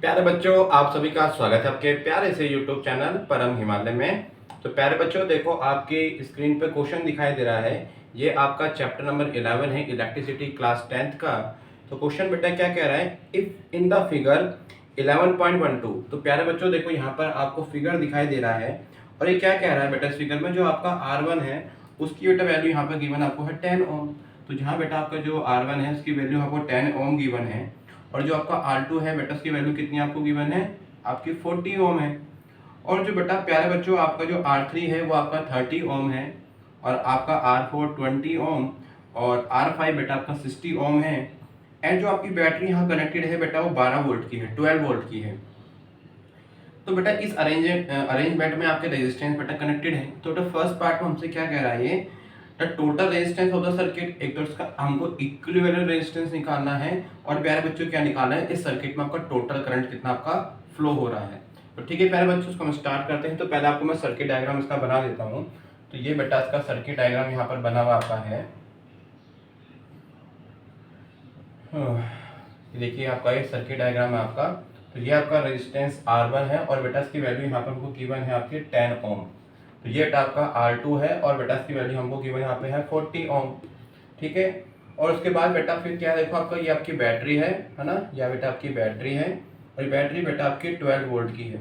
प्यारे बच्चों, आप सभी का स्वागत है आपके प्यारे से YouTube चैनल परम हिमालय में। तो प्यारे बच्चों, देखो आपकी स्क्रीन पे क्वेश्चन दिखाई दे रहा है। ये आपका चैप्टर नंबर 11 है, इलेक्ट्रिसिटी क्लास 10th का। तो क्वेश्चन बेटा क्या कह रहा है, इफ इन द फिगर 11.12। तो प्यारे बच्चों देखो, यहाँ पर आपको फिगर दिखाई दे रहा है और ये क्या कह रहा है बेटा, इस फिगर में जो आपका R1 है उसकी बेटा वैल्यू यहाँ पर गिवन आपको है 10 ओम। तो जहाँ बेटा आपका जो R1 है उसकी वैल्यू आपको 10 ओम गिवन है और जो आपका R2 है बेटा उसकी वैल्यू कितनी आपको गिवन है, आपकी 40 ओम है। और जो बेटा प्यारे बच्चों आपका जो R3 है वो आपका 30 ओम है और आपका R4 20 ओम और R5 बेटा आपका 60 ओम है। एंड जो आपकी बैटरी यहाँ कनेक्टेड है बेटा वो 12 वोल्ट की है, 12 वोल्ट की है। तो बेटा इस अरेंजमेंट में आपके रेजिस्टेंस बेटा कनेक्टेड है। तो बेटा फर्स्ट पार्ट में हमसे क्या कह रहा है, ये the total resistance of the circuit. एक तो इसका हमको इक्विवेलेंट रेजिस्टेंस निकालना है और प्यारे बच्चों क्या निकालना है, इस सर्किट में आपका टोटल करंट कितना आपका फ्लो हो रहा है। तो ठीक है प्यारे बच्चों, इसको हम स्टार्ट करते हैं। तो पहले आपको मैं सर्किट डायग्राम इसका बना देता हूँ। तो ये बेटा इसका सर्किट डायग्राम यहाँ पर बना हुआ आपका है। देखिए आपका ये सर्किट डायग्राम है आपका। तो ये आपका रेजिस्टेंस R1 है और बेटा इसकी वैल्यू यहाँ पर हमको गिवन है आपकी 10 ओम। तो ये बेटा आपका R2 है और बेटा इसकी वैल्यू हमको गिवन यहाँ पे है 40 ओम। ठीक है। और उसके बाद बेटा फिर क्या देखो, आपका ये आपकी बैटरी है ना, यह बेटा आपकी बैटरी है और ये बैटरी बेटा आपकी 12 वोल्ट की है।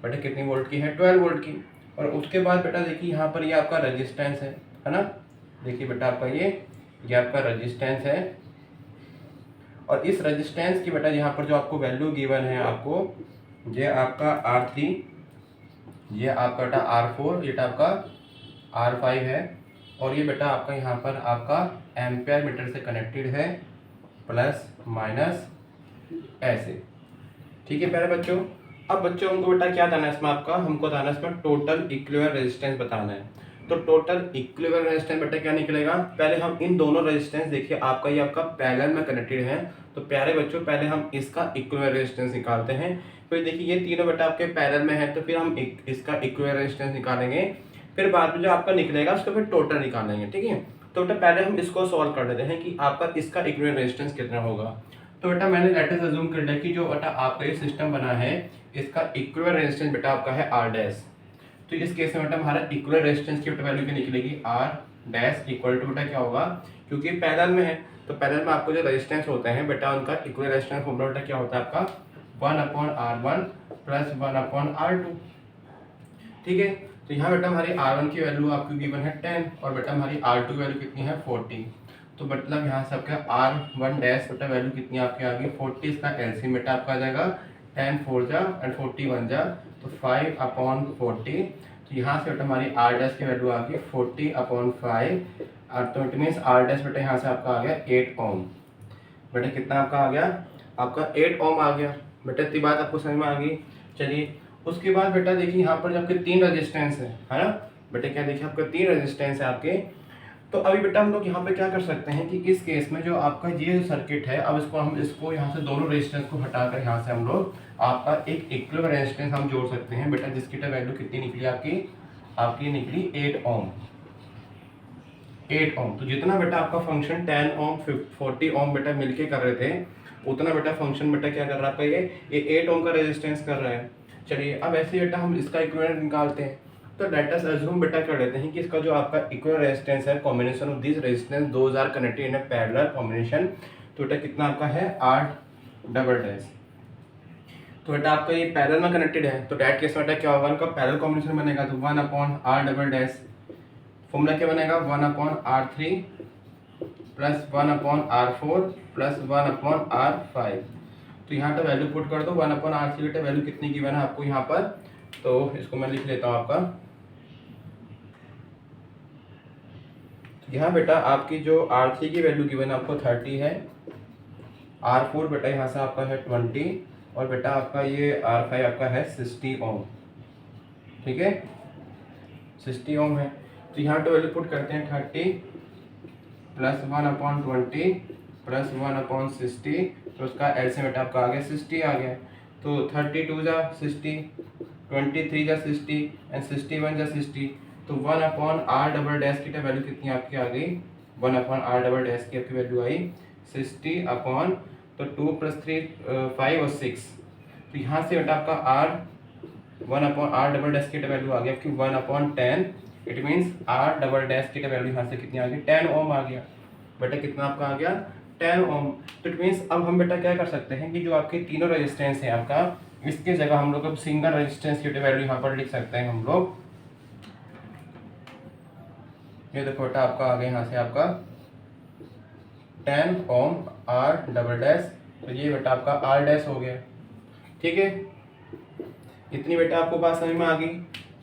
बेटा कितनी वोल्ट की है, 12 वोल्ट की। और उसके बाद बेटा देखिए यहाँ पर ये आपका रजिस्टेंस है ना। देखिए बेटा आपका ये आपका रजिस्टेंस है और इस रेजिस्टेंस की बेटा यहाँ पर जो आपको वैल्यू गिवन है आपको, ये आपका R3, ये आपका बेटा R4, ये आपका R5 है और ये बेटा आपका यहाँ पर आपका एम्पेयर मीटर से कनेक्टेड है, प्लस माइनस ऐसे। ठीक है प्यारे बच्चों। अब बच्चों हमको बेटा क्या बताना है इसमें, आपका हमको बताना है इसमें टोटल इक्विवेलेंट रेजिस्टेंस बताना है। तो टोटल इक्विवेलेंट रेजिस्टेंस बेटा क्या निकलेगा, पहले हम इन दोनों रेजिस्टेंस, देखिए आपका ये आपका पैरेलल में कनेक्टेड है। तो प्यारे बच्चों पहले हम इसका इक्विवेलेंट रेजिस्टेंस निकालते हैं। फिर देखिए ये तीनों बेटा आपके पैरेलल में है तो फिर हम इसका इक्विवेलेंट रेजिस्टेंस निकालेंगे। फिर बाद में जो आपका निकलेगा उसका फिर टोटल निकालेंगे। ठीक है। तो बेटा पहले हम इसको सॉल्व कर लेते हैं कि आपका इसका इक्विवेलेंट रेजिस्टेंस कितना होगा। तो बेटा मैंने लेट अस अज्यूम कर लिया कि जो बेटा आपका ये सिस्टम बना है इसका इक्विवेलेंट रेजिस्टेंस बेटा आपका है R डैश। तो इस केस में बेटा हमारा इक्विवेलेंट रेजिस्टेंस की वैल्यू क्या निकलेगी, R डैश इक्वल टू बेटा क्या होगा, क्योंकि पैरेलल में है तो पैरेलल में आपको जो रेजिस्टेंस होते हैं बेटा उनका इक्विवेलेंट रेजिस्टेंस फॉर्मूला बेटा क्या होता है आपका 1/R1 प्लस 1/R2। ठीक है। तो यहाँ बेटा हमारी R1 की वैल्यू आपको गिवन है 10 और बेटा हमारी R2 की वैल्यू कितनी है 40। तो मतलब यहाँ से आपका R1 डैश बेटा वैल्यू कितनी आपकी आ गई 40। इसका एलसीएम बेटा आपका आ जाएगा 10 4 जा एंड 40 1 जा, तो 5/40। तो यहाँ से बेटा हमारी R डैश की वैल्यू आ गई 40/5 और तो इट मीन्स R डैश बेटा यहाँ से आपका आ गया 8 ओम। बेटा कितना आपका आ गया, आपका 8 ओम आ गया। बेटा इतनी बात आपको समझ में आ गई। चलिए उसके बाद बेटा देखिए यहाँ पर जो आपके 3 रेजिस्टेंस है ना बेटा, क्या देखिए आपके 3 रेजिस्टेंस है आपके। तो अभी बेटा हम लोग यहाँ पे क्या कर सकते हैं कि इस केस में जो आपका ये सर्किट है, अब इसको यहाँ से दोनों रेजिस्टेंस को हटाकर यहाँ से हम लोग आपका एक इक्विवेलेंट रेजिस्टेंस हम जोड़ सकते हैं बेटा, जिसकी वैल्यू कितनी निकली आपकी निकली 8 ओम। 8 ओम। तो जितना बेटा आपका फंक्शन 10 ओम 40 ओम बेटा मिलके कर रहे थे, उतना बेटा फंक्शन बेटा क्या कर रहा है आपका ये 8 ओम का रेजिस्टेंस कर रहा है। चलिए अब ऐसे बेटा हम इसका इक्विवेलेंट निकालते हैं। तो लेट अस अज्यूम बेटा कर लेते हैं कि इसका जो आपका इक्विवेलेंट रेजिस्टेंस है, combination of this resistance those are connected in a parallel combination. तो बेटा कितना आपका है R डबल डैश। तो बेटा आपका ये पैरेलल में कनेक्टेड है तो डैट केस बेटा क्या होगा, इनका पैरेलल कॉम्बिनेशन बनेगा तो 1/R डबल डैश। फॉर्मूला क्या बनेगा 1/R3 plus 1/R4 plus 1/R5। तो यहाँ पे वैल्यू पुट कर दो 1/R3 बेटा वैल्यू कितनी गिवन है आपको यहाँ पर, तो इसको मैं लिख लेता हूँ आपका। यहाँ बेटा आपकी जो R3 की वैल्यू गिवन आपको 30 है, R4 बेटा यहाँ से आपका है 20 और बेटा आपका ये R5 आपका है 60 ओम। ठीक है 60 ओम है। तो यहाँ पे वैल्यू पुट करते हैं 30 प्लस 1/20 प्लस 1/60। तो उसका एलसीएम बेटा आपका आ गया 60 आ गया। तो 32 जा 60, 23 जा 60 एंड 61 जा 60। तो 1/R डबल डैश की वैल्यू कितनी आपकी आ गई, 1/R डबल डैश की आपकी वैल्यू आई 60 अपॉन, तो 2 + 3 5 और 6 तो यहाँ से बेटा आपका आर 1/r डबल डैश की वैल्यू आ गया आपकी 1/10। It means R double dash की वैल्यू यहाँ से कितनी आ गई 10 ओम आ गया बेटा। कितना आपका आ गया 10 ओम। तो इट मीन्स अब हम बेटा क्या कर सकते हैं कि जो आपके तीनों रेजिस्टेंस है आपका, इसके जगह हम लोग अब सिंगल रेजिस्टेंस की वैल्यू यहाँ पर लिख सकते हैं हम लोग। ये देखो बेटा आपका आ गया यहाँ से आपका 10 ओम आर डबल डैश, तो ये बेटा आपका आर डैश हो गया। ठीक है, इतनी बेटा आपको बात समझ में आ गई।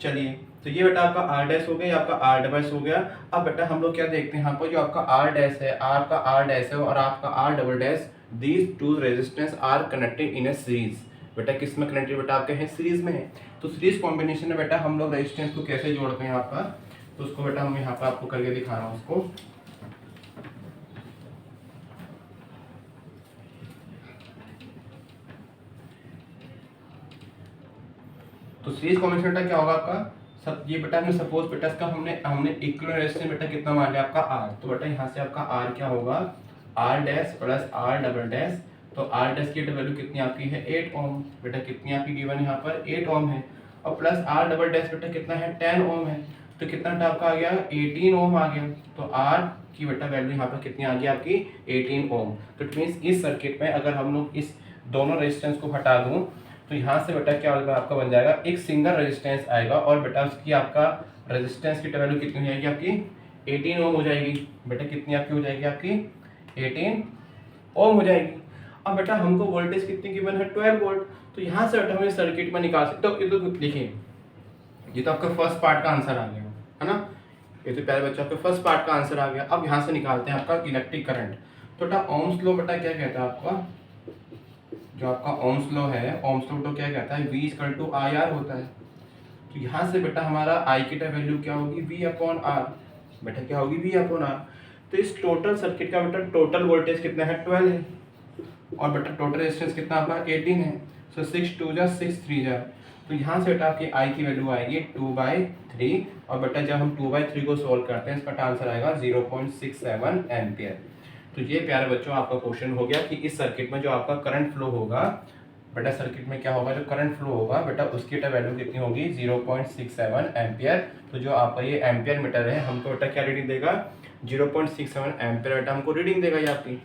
चलिए, तो ये बेटा आपका आर डैश हो गया, आपका आर डबल हो गया। अब बेटा हम लोग क्या देखते हैं यहाँ पर, जो आपका आर डैश है, आर का आर डैश है और आपका R double dash, these two resistance are connected in a series. बेटा किस में कनेक्टेड बेटा आपके हैं, सीरीज में है। तो सीरीज कॉम्बिनेशन में बेटा हम लोग रेजिस्टेंस को कैसे जोड़ते हैं यहाँ पर, तो उसको बेटा हम यहाँ पर आपको करके दिखा रहा हूँ उसको। तो सीरीज कॉम्बिनेशन बेटा क्या होगा आपका, सब ये बेटा हमने सपोज बेटा इसका हमने इक्विवेलेंट रेजिस्टेंस बेटा कितना मान लिया आपका आर। तो बेटा यहाँ से आपका आर क्या होगा, R dash plus R double dash. तो आर डैश की वैल्यू कितनी आपकी है 8 ओम। बेटा कितनी आपकी गिवन यहाँ पर 8 ओम है, और प्लस आर डबल डैश बेटा कितना है 10 ओम है। तो कितना बेटा आपका आ गया 18 ओम आ गया। तो आर की बेटा वैल्यू यहाँ पर कितनी आ गई आपकी 18 ओम। तो इट मीन्स इस सर्किट में अगर हम लोग इस दोनों रेजिस्टेंस को हटा दूं तो यहाँ से बेटा क्या होगा आपका बन जाएगा एक सिंगल रेजिस्टेंस आएगा, और बेटा उसकी आपका रेजिस्टेंस की वैल्यू कितनी हो जाएगी आपकी 18 ओम हो जाएगी। बेटा कितनी आपकी हो जाएगी आपकी 18 ओम हो जाएगी। अब बेटा हमको वोल्टेज कितनी गिवन है 12 वोल्ट। तो यहाँ से बेटा हम इस सर्किट में निकाल सकते हो। ये तो देखिए, ये तो आपका फर्स्ट पार्ट का आंसर आ गया है ना, ये तो प्यारे बच्चों आपके फर्स्ट पार्ट का आंसर आ गया। अब यहाँ से निकालते हैं आपका इलेक्ट्रिक करंट। तो बेटा ओम्स लॉ बेटा क्या कहता है आपका, जो आपका ओम्स लॉ है, ओम्स लॉ तो क्या कहता है V/IR होता है। तो यहाँ से बेटा हमारा I की वैल्यू क्या होगी V/R। बेटा क्या होगी V/R। तो इस टोटल सर्किट का बेटा टोटल वोल्टेज कितना है 12 है, और बेटा टोटल रेजिस्टेंस कितना आपका 18 है। सो 6 2 जा 6 3 जा। तो यहाँ से बेटा आपकी I की वैल्यू आएगी 2/3, और बेटा जब हम 2/3 को सॉल्व करते हैं इसका आंसर आएगा 0.67 एम्पियर। तो ये प्यारे बच्चों आपका क्वेश्चन हो गया कि इस सर्किट में जो आपका करंट फ्लो होगा, बेटा सर्किट में क्या होगा, जो करंट फ्लो होगा बेटा उसकी वैल्यू कितनी होगी 0.67 एम्पियर। तो जो आपका ये एम्पियर मीटर है हमको बेटा क्या रीडिंग देगा 0.67 एम्पियर बेटा हमको रीडिंग देगा ये आपकी।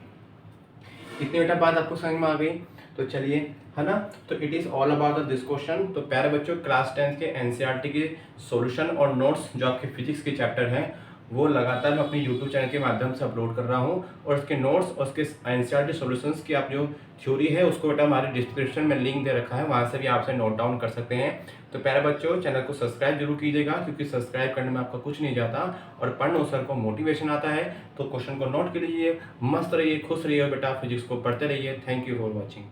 इतनी बेटा बात आपको समझ में आ गई। तो चलिए, है ना, तो it is all about this question. तो प्यारे बच्चों क्लास 10 के एनसीईआरटी के सॉल्यूशन और नोट्स जो आपके फिजिक्स के चैप्टर हैं वो लगातार मैं अपनी यूट्यूब चैनल के माध्यम से अपलोड कर रहा हूँ, और उसके नोट्स और उसके एनसीईआरटी सॉल्यूशंस की आप जो थ्योरी है उसको बेटा हमारे डिस्क्रिप्शन में लिंक दे रखा है, वहाँ से भी आपसे नोट डाउन कर सकते हैं। तो प्यारे बच्चों चैनल को सब्सक्राइब जरूर कीजिएगा, क्योंकि सब्सक्राइब करने में आपका कुछ नहीं जाता और पढ़ने सर को मोटिवेशन आता है। तो क्वेश्चन को नोट कीजिए, मस्त रहिए, खुश रहिए और बेटा फिजिक्स को पढ़ते रहिए। Thank you for watching.